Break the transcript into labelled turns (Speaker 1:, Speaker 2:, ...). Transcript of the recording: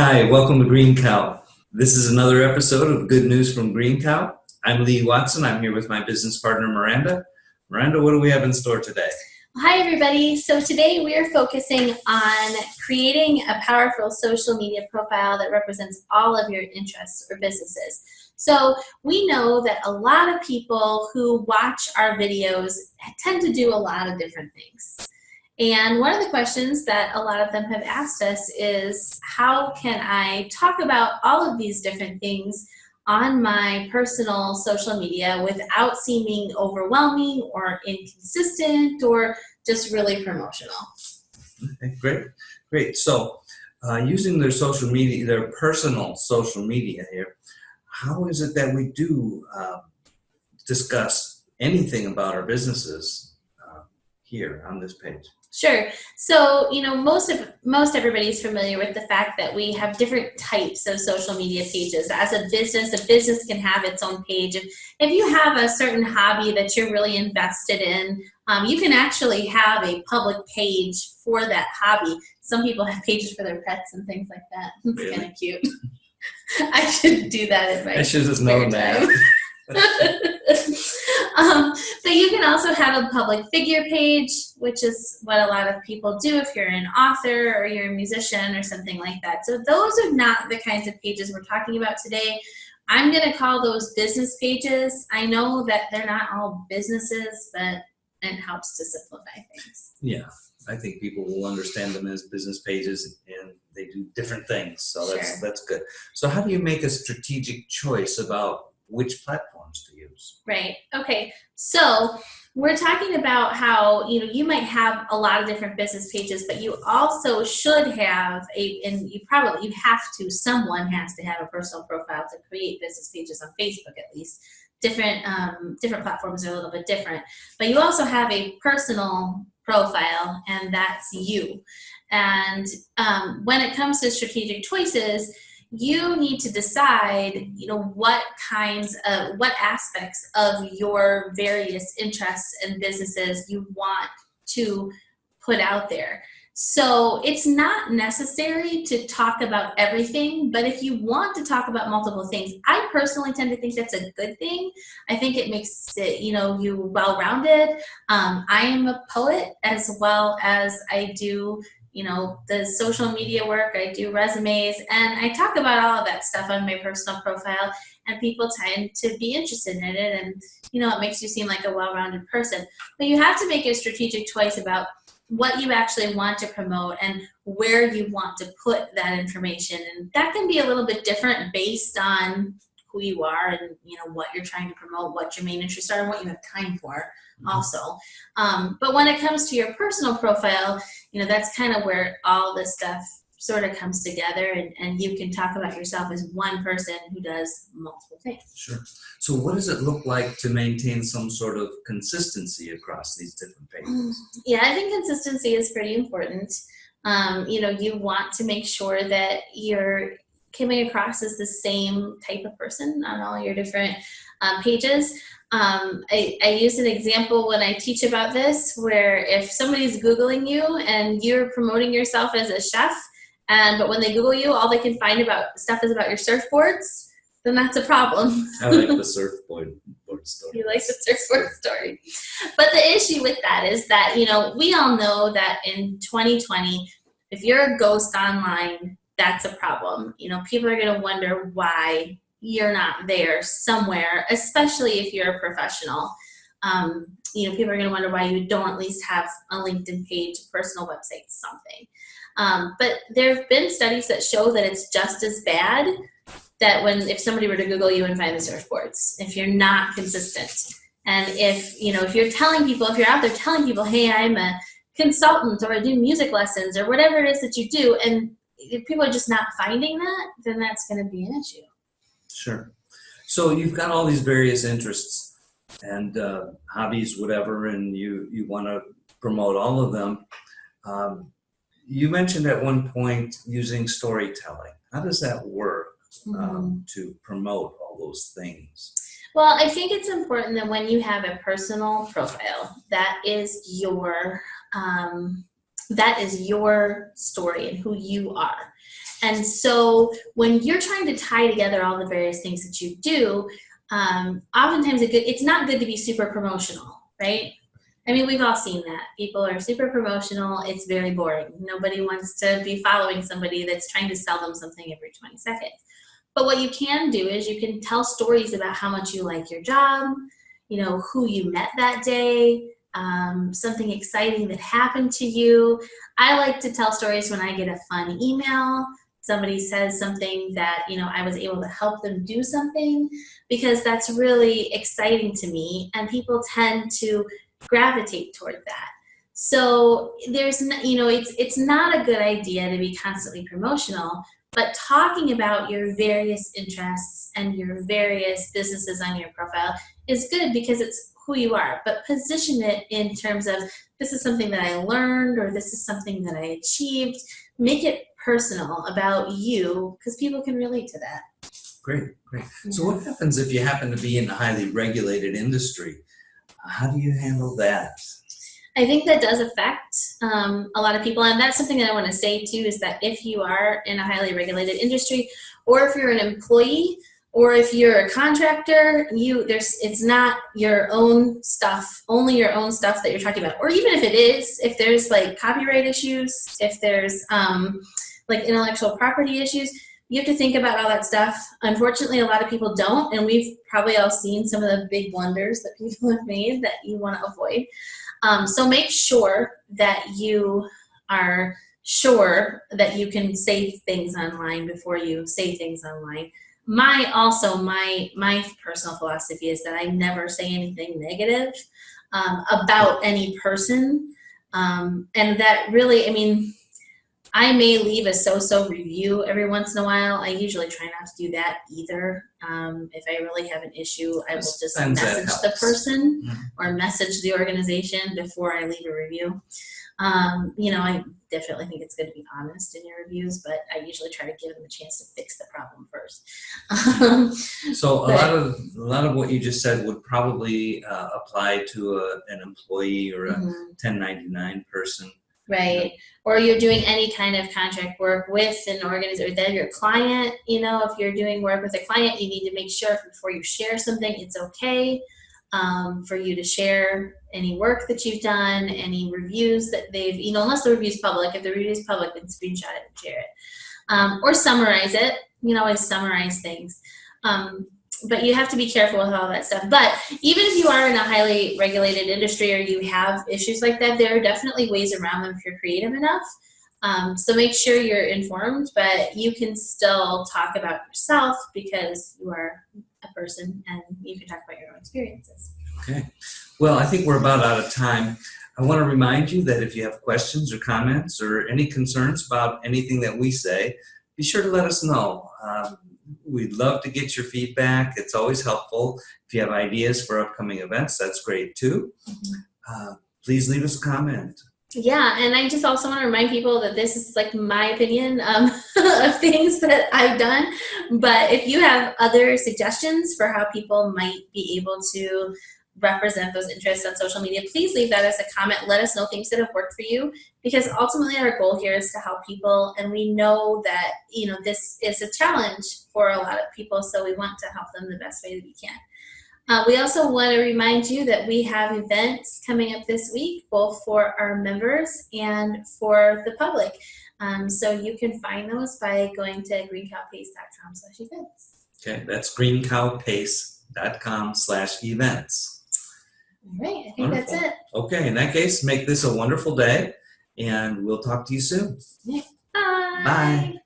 Speaker 1: Hi, welcome to Greencow. This is another episode of Good News from Greencow. I'm Lee Watson. I'm here with my business partner, Miranda. Miranda, what do we have in store today?
Speaker 2: Hi, everybody. So today we are focusing on creating a powerful social media profile that represents all of your interests or businesses. So we know that a lot of people who watch our videos tend to do a lot of different things. And one of the questions that a lot of them have asked us is, how can I talk about all of these different things on my personal social media without seeming overwhelming or inconsistent or just really promotional?
Speaker 1: Okay, great. So using their social media, their personal social media here, how is it that we do discuss anything about our businesses here on this page?
Speaker 2: Sure. So, most everybody's familiar with the fact that we have different types of social media pages. As a business can have its own page. If you have a certain hobby that you're really invested in, you can actually have a public page for that hobby. Some people have pages for their pets and things like that. It's
Speaker 1: Really?
Speaker 2: kind of cute. I should do that in my
Speaker 1: I should have known that.
Speaker 2: But you can also have a public figure page, which is what a lot of people do if you're an author or you're a musician or something like that. So those are not the kinds of pages we're talking about today. I'm going to call those business pages. I know that they're not all businesses, but it helps to simplify things.
Speaker 1: Yeah, I think people will understand them as business pages, and they do different things. So that's good. So how do you make a strategic choice about which platforms to use?
Speaker 2: Right. Okay. So we're talking about how, you might have a lot of different business pages, but you also should have someone has to have a personal profile to create business pages on Facebook, at least. Different platforms are a little bit different, but you also have a personal profile, and that's you. And when it comes to strategic choices, you need to decide, what aspects of your various interests and businesses you want to put out there. So it's not necessary to talk about everything, but if you want to talk about multiple things, I personally tend to think that's a good thing. I think it makes it, you well-rounded. I am a poet as well as I do the social media work. I do resumes, and I talk about all of that stuff on my personal profile, and people tend to be interested in it, and it makes you seem like a well-rounded person. But you have to make a strategic choice about what you actually want to promote and where you want to put that information, and that can be a little bit different based on who you are and what you're trying to promote, what your main interests are, and what you have time for also. But when it comes to your personal profile, that's kind of where all this stuff sort of comes together, and you can talk about yourself as one person who does multiple things.
Speaker 1: Sure. So what does it look like to maintain some sort of consistency across these different pages?
Speaker 2: Yeah, I think consistency is pretty important. You want to make sure that you're coming across as the same type of person on all your different pages. I use an example when I teach about this, where if somebody's Googling you and you're promoting yourself as a chef, but when they Google you, all they can find about stuff is about your surfboards, then that's a problem.
Speaker 1: I like the surfboard story.
Speaker 2: You like the surfboard story. But the issue with that is that, we all know that in 2020, if you're a ghost online, that's a problem. People are going to wonder why you're not there somewhere, especially if you're a professional. People are going to wonder why you don't at least have a LinkedIn page, a personal website, something. But there have been studies that show that it's just as bad that if somebody were to Google you and find the surfboards, if you're not consistent. And if you're out there telling people, hey, I'm a consultant, or I do music lessons, or whatever it is that you do, and if people are just not finding that, then that's going to be an issue.
Speaker 1: Sure. So you've got all these various interests and hobbies, whatever, and you want to promote all of them. You mentioned at one point using storytelling. How does that work to promote all those things?
Speaker 2: Well, I think it's important that when you have a personal profile, that is your story and who you are. And so when you're trying to tie together all the various things that you do, oftentimes it's not good to be super promotional, right? I mean, we've all seen that. People are super promotional. It's very boring. Nobody wants to be following somebody that's trying to sell them something every 20 seconds. But what you can do is you can tell stories about how much you like your job, who you met that day, something exciting that happened to you. I like to tell stories when I get a fun email. Somebody says something that, I was able to help them do something, because that's really exciting to me, and people tend to gravitate toward that. So it's not a good idea to be constantly promotional, but talking about your various interests and your various businesses on your profile is good because it's who you are, but position it in terms of, this is something that I learned, or this is something that I achieved. Make it personal about you, because people can relate to that.
Speaker 1: Great.
Speaker 2: Yeah.
Speaker 1: So what happens if you happen to be in a highly regulated industry? How do you handle that?
Speaker 2: I think that does affect a lot of people, and that's something that I want to say too, is that if you are in a highly regulated industry, or if you're an employee, or if you're a contractor, it's not your own stuff, only your own stuff that you're talking about. Or even if it is, if there's like copyright issues, if there's like intellectual property issues, you have to think about all that stuff. Unfortunately, a lot of people don't, and we've probably all seen some of the big blunders that people have made that you want to avoid. So make sure that you are sure that you can say things online before you say things online. My personal philosophy is that I never say anything negative about any person. And that really, I may leave a so-so review every once in a while. I usually try not to do that either. If I really have an issue, I will just message the person or message the organization before I leave a review. I definitely think it's good to be honest in your reviews, but I usually try to give them a chance to fix the problem first.
Speaker 1: So a lot of what you just said would probably apply to an employee or a 1099 person.
Speaker 2: Right. Or you're doing any kind of contract work with an organization, or then your client, if you're doing work with a client, you need to make sure before you share something, it's okay for you to share any work that you've done, any reviews that they've, unless the review's public. If the review's public, then screenshot it and share it. Or summarize it. You can always summarize things. But you have to be careful with all that stuff. But even if you are in a highly regulated industry, or you have issues like that, there are definitely ways around them if you're creative enough. So make sure you're informed, but you can still talk about yourself because you are a person and you can talk about your own experiences.
Speaker 1: Okay. Well, I think we're about out of time. I want to remind you that if you have questions or comments or any concerns about anything that we say, be sure to let us know. We'd love to get your feedback. It's always helpful. If you have ideas for upcoming events, that's great too. Please leave us a comment.
Speaker 2: Yeah, and I just also want to remind people that this is like my opinion of things that I've done. But if you have other suggestions for how people might be able to represent those interests on social media, please leave that as a comment. Let us know things that have worked for you, because ultimately our goal here is to help people, and we know that this is a challenge for a lot of people, so we want to help them the best way that we can. We also want to remind you that we have events coming up this week, both for our members and for the public. So you can find those by going to greencowpace.com/events.
Speaker 1: Okay, that's greencowpace.com/events.
Speaker 2: All right, I think
Speaker 1: Wonderful.
Speaker 2: that's it.
Speaker 1: Okay, in that case, make this a wonderful day, and we'll talk to you soon.
Speaker 2: Bye.
Speaker 1: Bye.